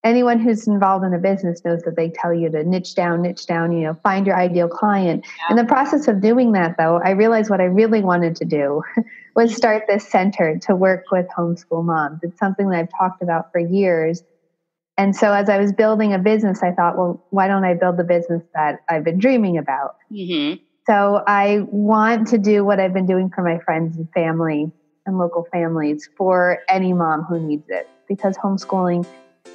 anyone who's involved in a business knows that they tell you to niche down, find your ideal client. Yeah. In the process of doing that, though, I realized what I really wanted to do was start this center to work with homeschool moms. It's something that I've talked about for years. And so as I was building a business, I thought, well, why don't I build the business that I've been dreaming about? Mm-hmm. So I want to do what I've been doing for my friends and family and local families for any mom who needs it, because homeschooling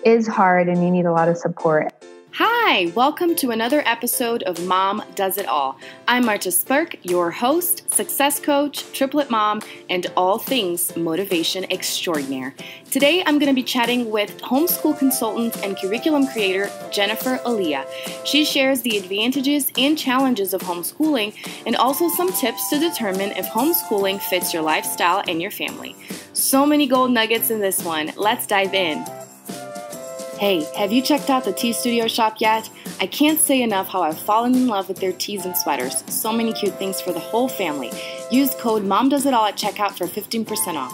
is hard and you need a lot of support. Hi, welcome to another episode of Mom Does It All. I'm Marta Spurk, your host, success coach, triplet mom, and all things motivation extraordinaire. Today, I'm going to be chatting with homeschool consultant and curriculum creator, Jennifer Aaliyah. She shares the advantages and challenges of homeschooling and also some tips to determine if homeschooling fits your lifestyle and your family. So many gold nuggets in this one. Let's dive in. Hey, have you checked out the Tea Studio shop yet? I can't say enough how I've fallen in love with their tees and sweaters. So many cute things for the whole family. Use code MOMDOESITALL at checkout for 15% off.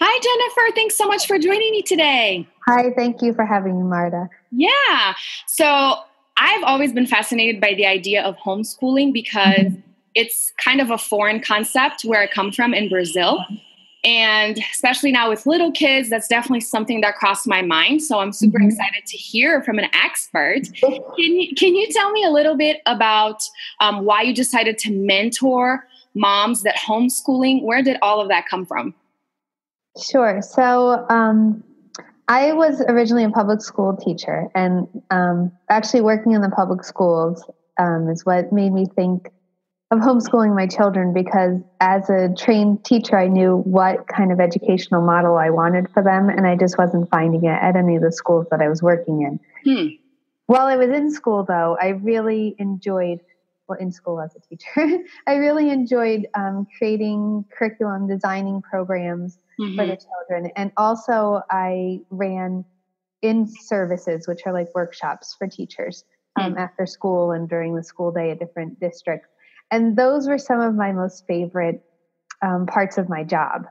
Hi, Jennifer. Thanks so much for joining me today. Hi, thank you for having me, Marta. Yeah. So I've always been fascinated by the idea of homeschooling because it's kind of a foreign concept where I come from in Brazil. And especially now with little kids, that's definitely something that crossed my mind. So I'm super excited to hear from an expert. Can you tell me a little bit about why you decided to mentor moms that homeschooling? Where did all of that come from? Sure. So I was originally a public school teacher, and actually working in the public schools is what made me think of homeschooling my children, because as a trained teacher, I knew what kind of educational model I wanted for them, and I just wasn't finding it at any of the schools that I was working in. While I was in school, though, I really enjoyed, in school as a teacher, I really enjoyed creating curriculum, designing programs for the children. And also I ran in-services, which are like workshops for teachers after school and during the school day at different districts. And those were some of my most favorite parts of my job.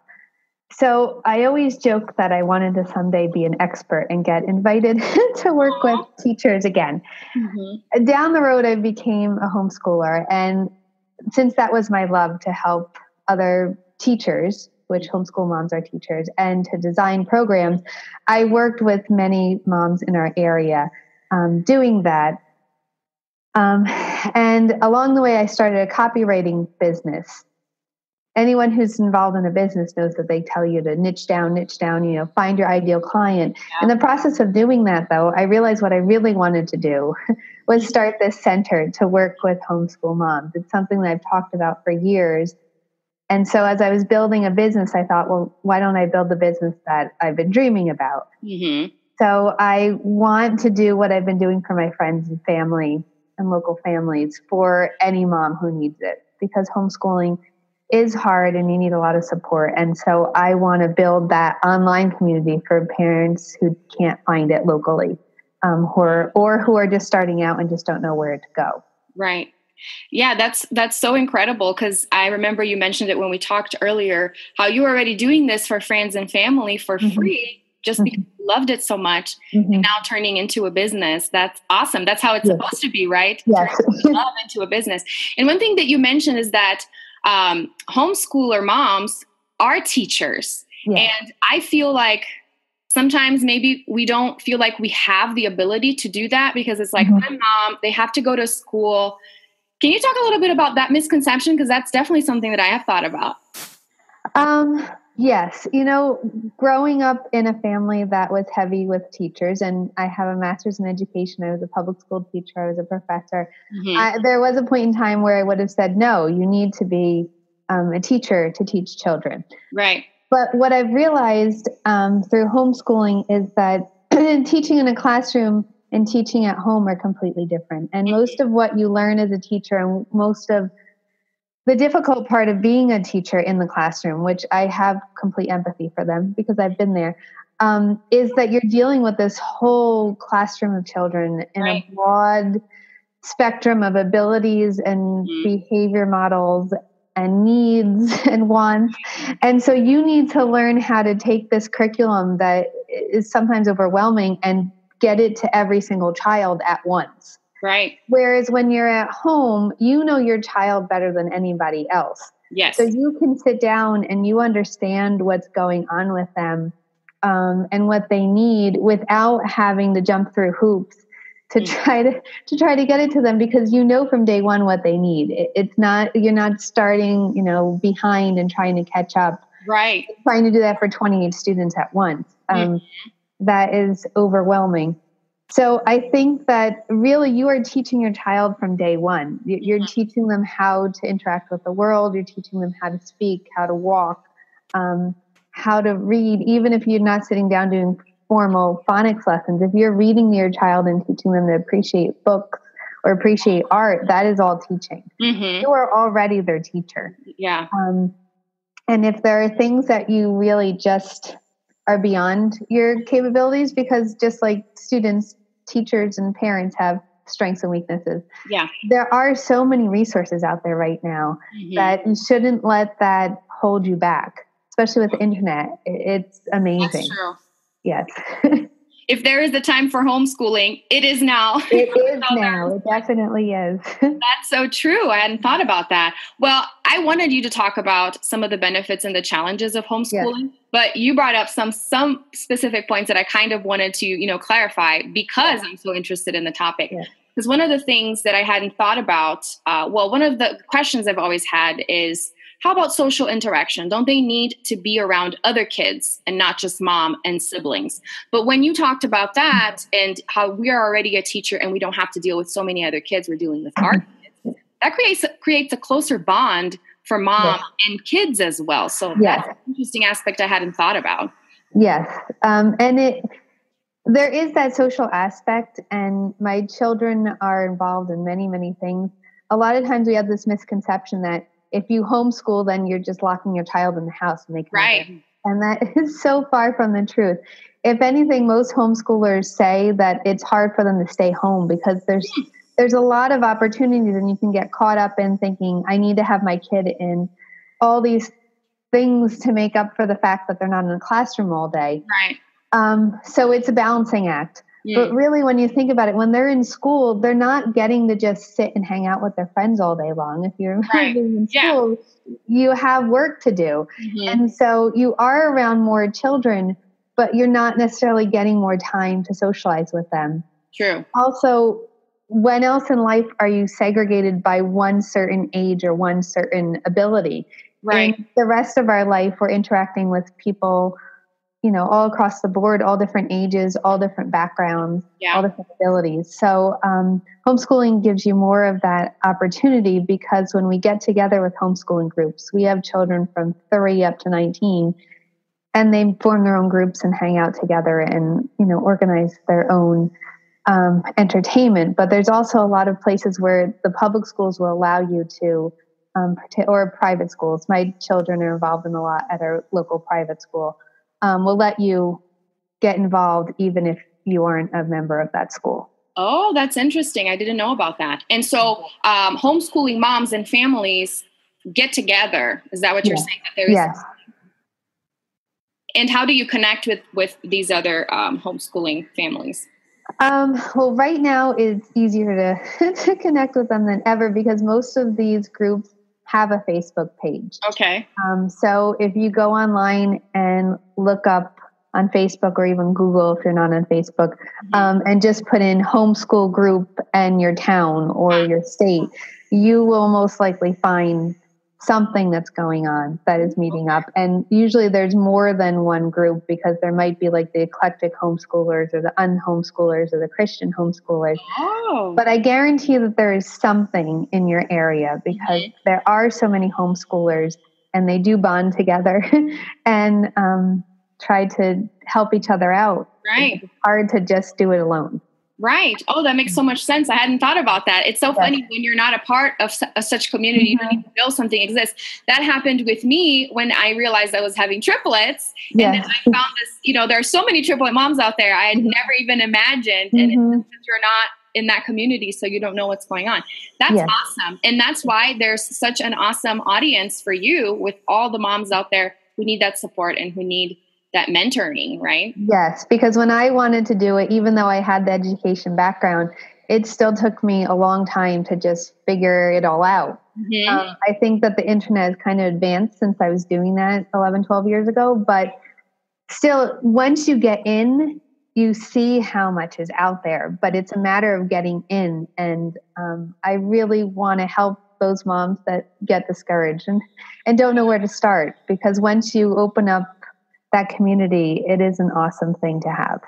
So I always joke that I wanted to someday be an expert and get invited to work with teachers again. Down the road, I became a homeschooler. And since that was my love to help other teachers, which homeschool moms are teachers, and to design programs, I worked with many moms in our area doing that. And along the way, I started a copywriting business. Anyone who's involved in a business knows that they tell you to niche down, find your ideal client. Yeah. In the process of doing that, though, I realized what I really wanted to do was start this center to work with homeschool moms. It's something that I've talked about for years. And so as I was building a business, I thought, well, why don't I build the business that I've been dreaming about? So I want to do what I've been doing for my friends and family and local families for any mom who needs it, because homeschooling is hard and you need a lot of support. And so I want to build that online community for parents who can't find it locally, who are just starting out and just don't know where to go. Right. Yeah, that's so incredible, because I remember you mentioned it when we talked earlier, how you were already doing this for friends and family for free, just because you loved it so much, and now turning into a business. That's awesome. That's how it's supposed to be, right? Yes. Turning love into a business. And one thing that you mentioned is that homeschooler moms are teachers. And I feel like sometimes maybe we don't feel like we have the ability to do that, because it's like, my mom, they have to go to school. Can you talk a little bit about that misconception? Because that's definitely something that I have thought about. Yes. Growing up in a family that was heavy with teachers, and I have a master's in education. I was a public school teacher. I was a professor. There was a point in time where I would have said, no, you need to be a teacher to teach children. Right. But what I've realized through homeschooling is that teaching in a classroom and teaching at home are completely different. And most of what you learn as a teacher, and most of the difficult part of being a teacher in the classroom, which I have complete empathy for them because I've been there, is that you're dealing with this whole classroom of children in a broad spectrum of abilities and behavior models and needs and wants. And so you need to learn how to take this curriculum that is sometimes overwhelming and get it to every single child at once. Right. Whereas when you're at home, you know your child better than anybody else. Yes. So you can sit down and you understand what's going on with them, and what they need without having to jump through hoops to try to get it to them, because you know from day one what they need. It's not, you're not starting, behind and trying to catch up. Right. Trying to do that for 28 students at once. That is overwhelming. So I think that really you are teaching your child from day one. You're teaching them how to interact with the world. You're teaching them how to speak, how to walk, how to read, even if you're not sitting down doing formal phonics lessons. If you're reading to your child and teaching them to appreciate books or appreciate art, that is all teaching. You are already their teacher. Yeah. And if there are things that you really just are beyond your capabilities, because just like students, teachers, and parents have strengths and weaknesses. Yeah. There are so many resources out there right now that you shouldn't let that hold you back, especially with the internet. It's amazing. That's true. Yes. If there is a time for homeschooling, it is now. It is now. It definitely is. That's so true. I hadn't thought about that. Well, I wanted you to talk about some of the benefits and the challenges of homeschooling, but you brought up some specific points that I kind of wanted to, clarify, because I'm so interested in the topic. Because one of the things that I hadn't thought about, one of the questions I've always had is, how about social interaction? Don't they need to be around other kids and not just mom and siblings? But when you talked about that and how we are already a teacher and we don't have to deal with so many other kids, we're dealing with our kids, that creates a closer bond for mom and kids as well. So that's an interesting aspect I hadn't thought about. Yes. There is that social aspect, and my children are involved in many, many things. A lot of times we have this misconception that if you homeschool, then you're just locking your child in the house and they can and that is so far from the truth. If anything, most homeschoolers say that it's hard for them to stay home because there's a lot of opportunities, and you can get caught up in thinking, I need to have my kid in all these things to make up for the fact that they're not in a classroom all day. Right. So it's a balancing act. But really, when you think about it, when they're in school, they're not getting to just sit and hang out with their friends all day long. If you're in school, you have work to do. And so you are around more children, but you're not necessarily getting more time to socialize with them. True. Also, when else in life are you segregated by one certain age or one certain ability? Right. In the rest of our life, we're interacting with people, all across the board, all different ages, all different backgrounds, all different abilities. So homeschooling gives you more of that opportunity, because when we get together with homeschooling groups, we have children from 3 up to 19, and they form their own groups and hang out together and, organize their own entertainment. But there's also a lot of places where the public schools will allow you to, or private schools. My children are involved in a lot at our local private school. Will let you get involved even if you aren't a member of that school. Oh, that's interesting. I didn't know about that. And so homeschooling moms and families get together. Is that what you're saying? That there is? Yes. And how do you connect with these other homeschooling families? Well, right now it's easier to connect with them than ever, because most of these groups have a Facebook page. Okay. So if you go online and look up on Facebook, or even Google if you're not on Facebook, and just put in homeschool group and your town or your state, you will most likely find something that's going on that is meeting up. And usually there's more than one group, because there might be like the eclectic homeschoolers or the unhomeschoolers or the Christian homeschoolers. Oh. But I guarantee that there is something in your area, because there are so many homeschoolers, and they do bond together and try to help each other out. Right. It's hard to just do it alone. Right. Oh, that makes so much sense. I hadn't thought about that. It's so funny when you're not a part of such community, you don't even know something exists. That happened with me when I realized I was having triplets. And then I found this, there are so many triplet moms out there I had never even imagined. And it's you're not in that community, so you don't know what's going on. That's awesome. And that's why there's such an awesome audience for you, with all the moms out there who need that support and who need that mentoring, right? Yes, because when I wanted to do it, even though I had the education background, it still took me a long time to just figure it all out. Mm-hmm. I think that the internet has kind of advanced since I was doing that 11, 12 years ago. But still, once you get in, you see how much is out there. But it's a matter of getting in. And I really want to help those moms that get discouraged and don't know where to start. Because once you open up that community, it is an awesome thing to have.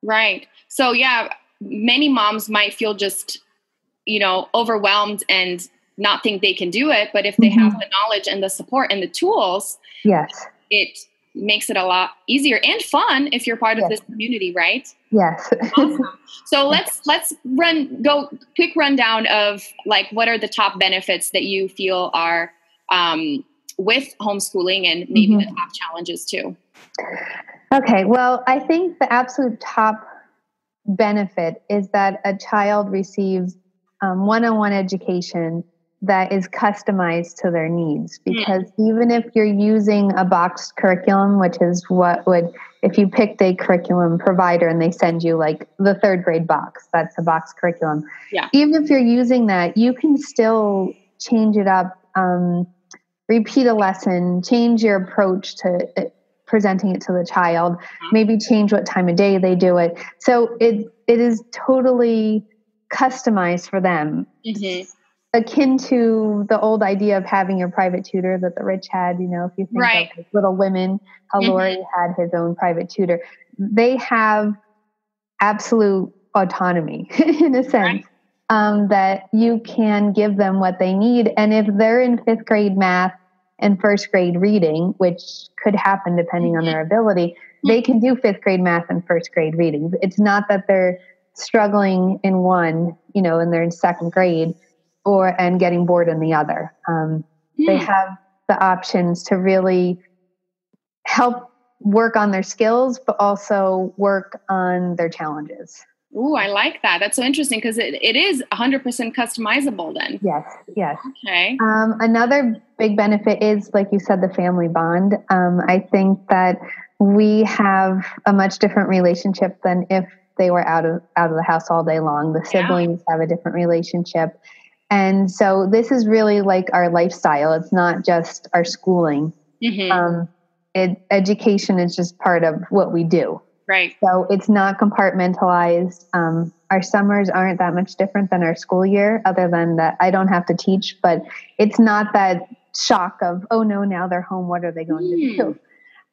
Right. So yeah, many moms might feel just, overwhelmed and not think they can do it. But if they have the knowledge and the support and the tools, yes, it makes it a lot easier and fun if you're part of this community, right? Yes. Awesome. So let's go quick rundown of like, what are the top benefits that you feel are with homeschooling, and maybe the top challenges too. Okay. Well, I think the absolute top benefit is that a child receives one-on-one education that is customized to their needs. Because even if you're using a boxed curriculum, which is what would, if you picked a curriculum provider and they send you like the third grade box, that's a boxed curriculum. Yeah. Even if you're using that, you can still change it up, repeat a lesson, change your approach to presenting it to the child, maybe change what time of day they do it. So it is totally customized for them. Mm-hmm. Akin to the old idea of having your private tutor that the rich had, if you think of like Little Women, how Laurie had his own private tutor. They have absolute autonomy in a sense, that you can give them what they need. And if they're in fifth grade math and first grade reading, which could happen depending on their ability, they can do fifth grade math and first grade reading. It's not that they're struggling in one, and they're in second grade and getting bored in the other. They have the options to really help work on their skills, but also work on their challenges. Ooh, I like that. That's so interesting because it is 100% customizable then. Yes. Okay. Another big benefit is, like you said, the family bond. I think that we have a much different relationship than if they were out of the house all day long. The siblings have a different relationship. And so this is really like our lifestyle. It's not just our schooling. Education is just part of what we do. Right. So it's not compartmentalized. Our summers aren't that much different than our school year, other than that I don't have to teach, but it's not that shock of, oh no, now they're home. What are they going to do?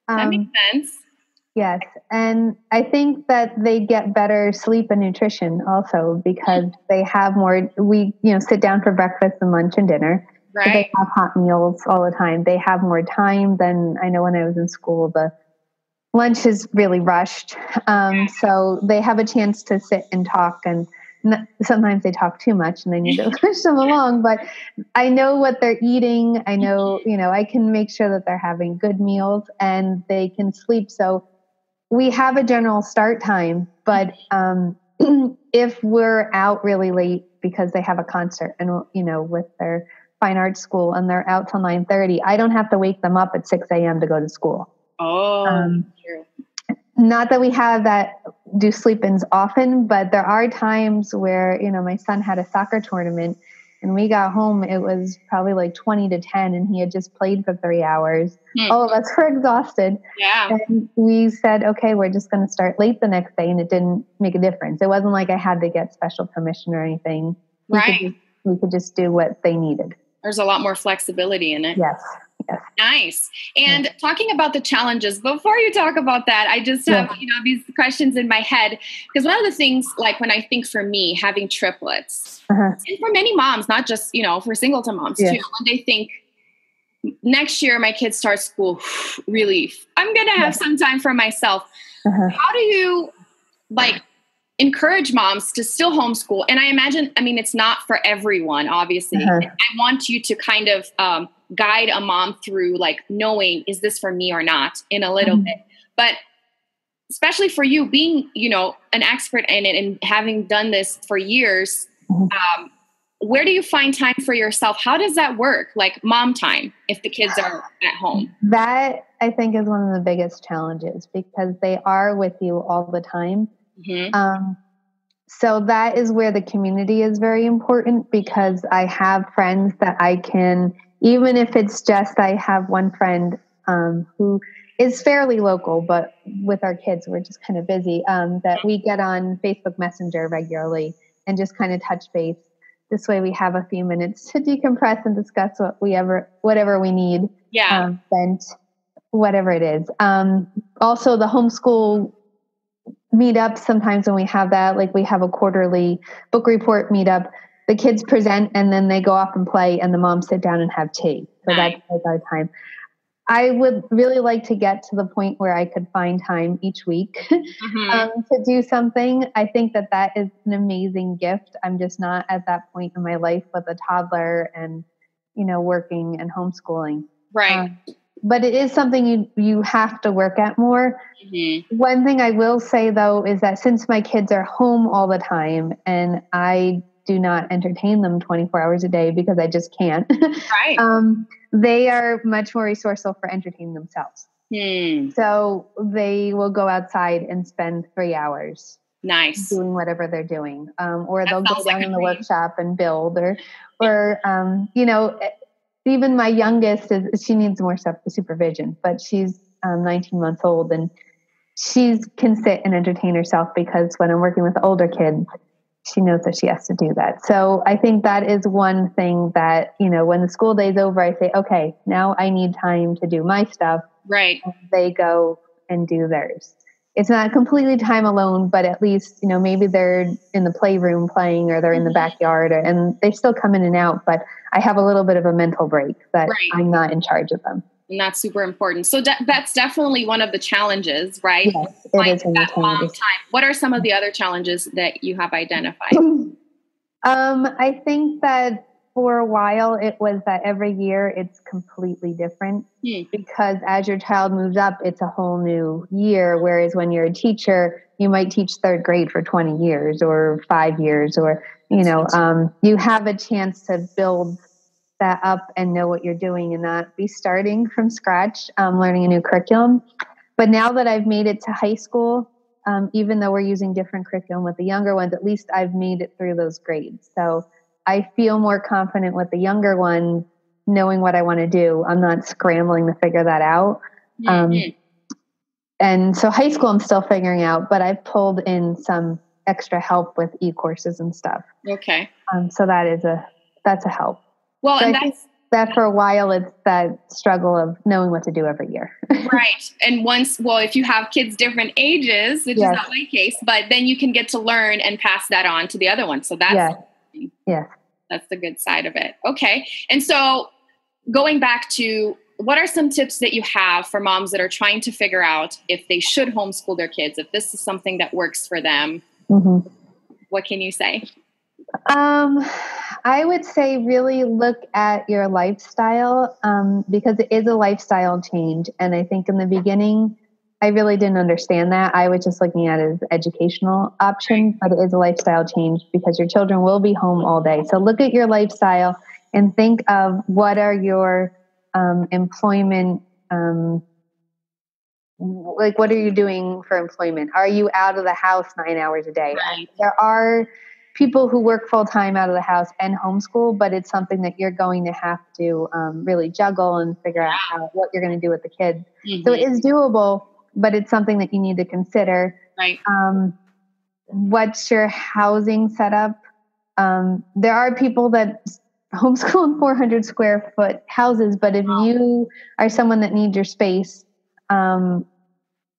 That makes sense. Yes. And I think that they get better sleep and nutrition also because they have more, we, sit down for breakfast and lunch and dinner. Right. So they have hot meals all the time. They have more time than I know when I was in school. The lunch is really rushed. So they have a chance to sit and talk, and sometimes they talk too much and I need to push them along, but I know what they're eating. I know, I can make sure that they're having good meals and they can sleep. So we have a general start time, but if we're out really late because they have a concert and, with their fine arts school and they're out till 9:30, I don't have to wake them up at 6 a.m. to go to school. True. Not that we have that do sleep-ins often, but there are times where, my son had a soccer tournament and we got home, it was probably like 20 to 10 and he had just played for 3 hours. All of us were exhausted. Yeah. And we said, okay, we're just going to start late the next day. And it didn't make a difference. It wasn't like I had to get special permission or anything. We could just do what they needed. There's a lot more flexibility in it. Yes. Nice. And talking about the challenges, before you talk about that, I just have, these questions in my head. Because one of the things, like when I think for me, having triplets, and for many moms, not just, for singleton moms too, when they think, next year my kids start school, relief, I'm going to have some time for myself. How do you encourage moms to still homeschool? And I imagine, it's not for everyone, obviously. I want you to kind of guide a mom through knowing, is this for me or not, in a little bit. But especially for you being, an expert in it and having done this for years, where do you find time for yourself? How does that work? Like mom time, if the kids are at home? That, I think, is one of the biggest challenges because they are with you all the time. So that is where the community is very important because I have friends that I can, even if it's just I have one friend who is fairly local, but with our kids, we're just kind of busy, that we get on Facebook Messenger regularly and just kind of touch base. This way we have a few minutes to decompress and discuss whatever we need, vent, whatever it is. Also, the homeschool meetup, sometimes when we have that, like we have a quarterly book report meetup, the kids present and then they go off and play and the moms sit down and have tea. So that's like our time. I would really like to get to the point where I could find time each week to do something. I think that is an amazing gift. I'm just not at that point in my life with a toddler and, working and homeschooling. Right. But it is something you have to work at more. One thing I will say, though, is that since my kids are home all the time and I do not entertain them 24 hours a day because I just can't, they are much more resourceful for entertaining themselves. So they will go outside and spend 3 hours doing whatever they're doing. Or they'll go down in the workshop and build or even my youngest she needs more supervision, but she's 19 months old and she can sit and entertain herself because when I'm working with older kids, she knows that she has to do that. So I think that is one thing that, when the school day is over, I say, okay, now I need time to do my stuff. Right. And they go and do theirs. It's not completely time alone, but at least, maybe they're in the playroom playing or they're in the backyard and they still come in and out, but I have a little bit of a mental break that I'm not in charge of them. And that's super important. So that's definitely one of the challenges, right? Yes, it is that long time. What are some of the other challenges that you have identified? I think that for a while it was that every year it's completely different because as your child moves up, it's a whole new year. Whereas when you're a teacher, you might teach third grade for 20 years or 5 years, or, you have a chance to build that up and know what you're doing and not be starting from scratch, learning a new curriculum. But now that I've made it to high school, even though we're using different curriculum with the younger ones, at least I've made it through those grades. So I feel more confident with the younger one, knowing what I want to do. I'm not scrambling to figure that out. And so high school, I'm still figuring out, but I've pulled in some extra help with e-courses and stuff. Okay. So that's a help. Well, so and I think that for a while, it's that struggle of knowing what to do every year. Right. And if you have kids different ages, which is not my case, but then you can get to learn and pass that on to the other one. So that's that's the good side of it. Okay. And so going back to, what are some tips that you have for moms that are trying to figure out if they should homeschool their kids, if this is something that works for them? What can you say? I would say really look at your lifestyle because it is a lifestyle change. And I think in the beginning, I really didn't understand that. I was just looking at it as an educational option, but it is a lifestyle change because your children will be home all day. So look at your lifestyle and think of what are your employment, what are you doing for employment? Are you out of the house 9 hours a day? Right. There are people who work full time out of the house and homeschool, but it's something that you're going to have to really juggle and figure out what you're going to do with the kids. So it is doable, but it's something that you need to consider. Right. What's your housing setup? There are people that homeschool in 400 square foot houses, but if you are someone that needs your space,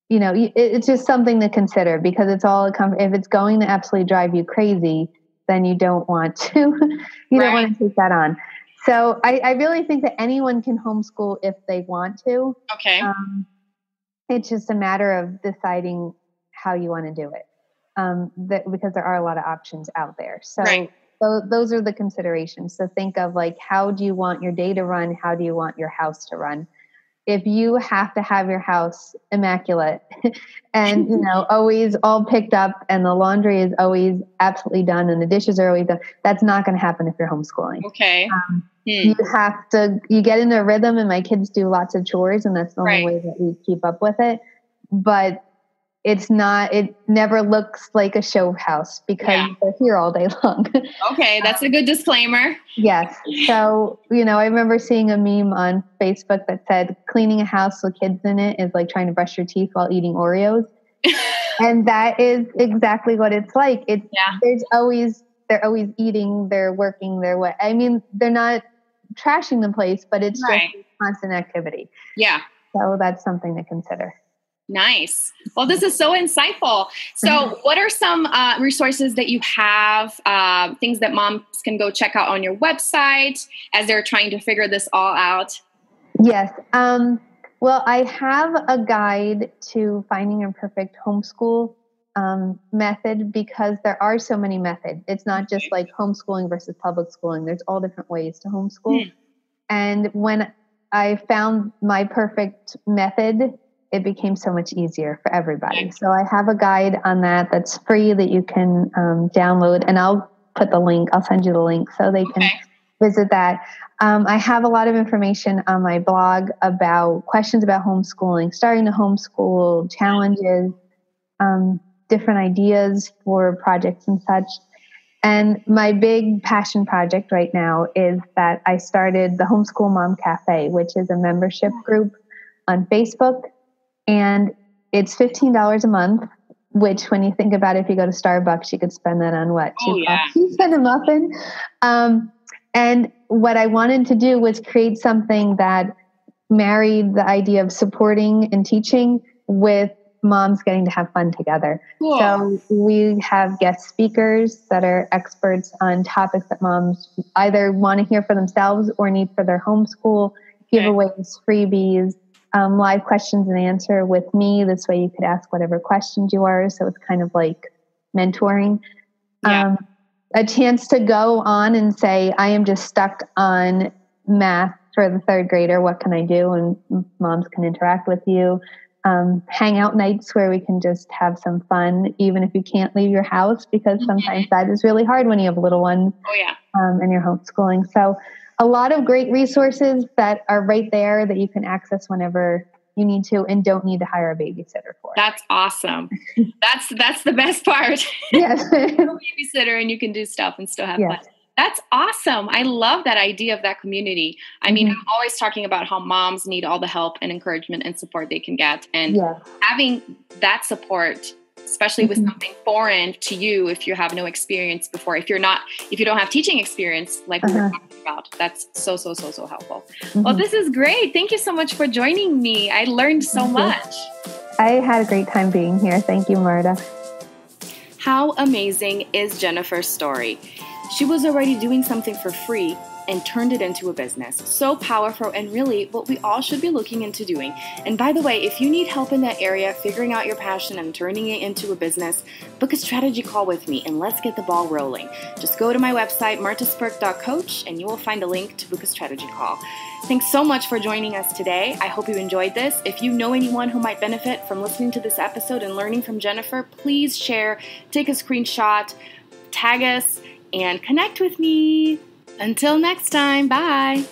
it's just something to consider because it's all if it's going to absolutely drive you crazy, then you don't want to, don't want to take that on. So I really think that anyone can homeschool if they want to. Okay. It's just a matter of deciding how you want to do it. Because there are a lot of options out there. So those are the considerations. So think of how do you want your day to run? How do you want your house to run? if you have to have your house immaculate and, always all picked up and the laundry is always absolutely done and the dishes are always done, that's not going to happen if you're homeschooling. Okay. You get into a rhythm, and my kids do lots of chores, and that's the only way that we keep up with it. But it never looks like a show house because they're here all day long. Okay. That's a good disclaimer. Yes. So, I remember seeing a meme on Facebook that said cleaning a house with kids in it is like trying to brush your teeth while eating Oreos. And that is exactly what it's like. They're always eating, they're working, they're not trashing the place, but it's just constant activity. Yeah. So that's something to consider. Nice. Well, this is so insightful. So what are some resources that you have, things that moms can go check out on your website as they're trying to figure this all out? Yes. Well, I have a guide to finding a perfect homeschool method because there are so many methods. It's not just like homeschooling versus public schooling. There's all different ways to homeschool. And when I found my perfect method, it became so much easier for everybody. So I have a guide on that's free that you can download, and I'll put the link. I'll send you the link so they can visit that. I have a lot of information on my blog about questions about homeschooling, starting to homeschool, challenges, different ideas for projects and such. And my big passion project right now is that I started the Homeschool Mom Cafe, which is a membership group on Facebook. And it's $15 a month, which when you think about it, if you go to Starbucks, you could spend that on what? Coffees and a muffin. And what I wanted to do was create something that married the idea of supporting and teaching with moms getting to have fun together. Cool. So we have guest speakers that are experts on topics that moms either want to hear for themselves or need for their homeschool, giveaways, freebies, live questions and answer with me. This way you could ask whatever questions you are. So it's kind of like mentoring. A chance to go on and say, I am just stuck on math for the third grader. What can I do? And moms can interact with you. Hangout nights where we can just have some fun, even if you can't leave your house, because sometimes that is really hard when you have little ones and you're homeschooling. So a lot of great resources that are right there that you can access whenever you need to and don't need to hire a babysitter for. That's awesome. That's the best part. Yes. A babysitter and you can do stuff and still have fun. That's awesome. I love that idea of that community. I mean, I'm always talking about how moms need all the help and encouragement and support they can get. And having that support, especially with something foreign to you, if you have no experience before, if you don't have teaching experience, like we were talking about, that's so helpful. Well, this is great. Thank you so much for joining me. I learned so much. I had a great time being here. Thank you, Marta. How amazing is Jennifer's story? She was already doing something for free and turned it into a business. So powerful, and really what we all should be looking into doing. And by the way, if you need help in that area, figuring out your passion and turning it into a business, book a strategy call with me and let's get the ball rolling. Just go to my website, martaspurk.coach, and you will find a link to book a strategy call. Thanks so much for joining us today. I hope you enjoyed this. If you know anyone who might benefit from listening to this episode and learning from Jennifer, please share, take a screenshot, tag us, and connect with me. Until next time, bye.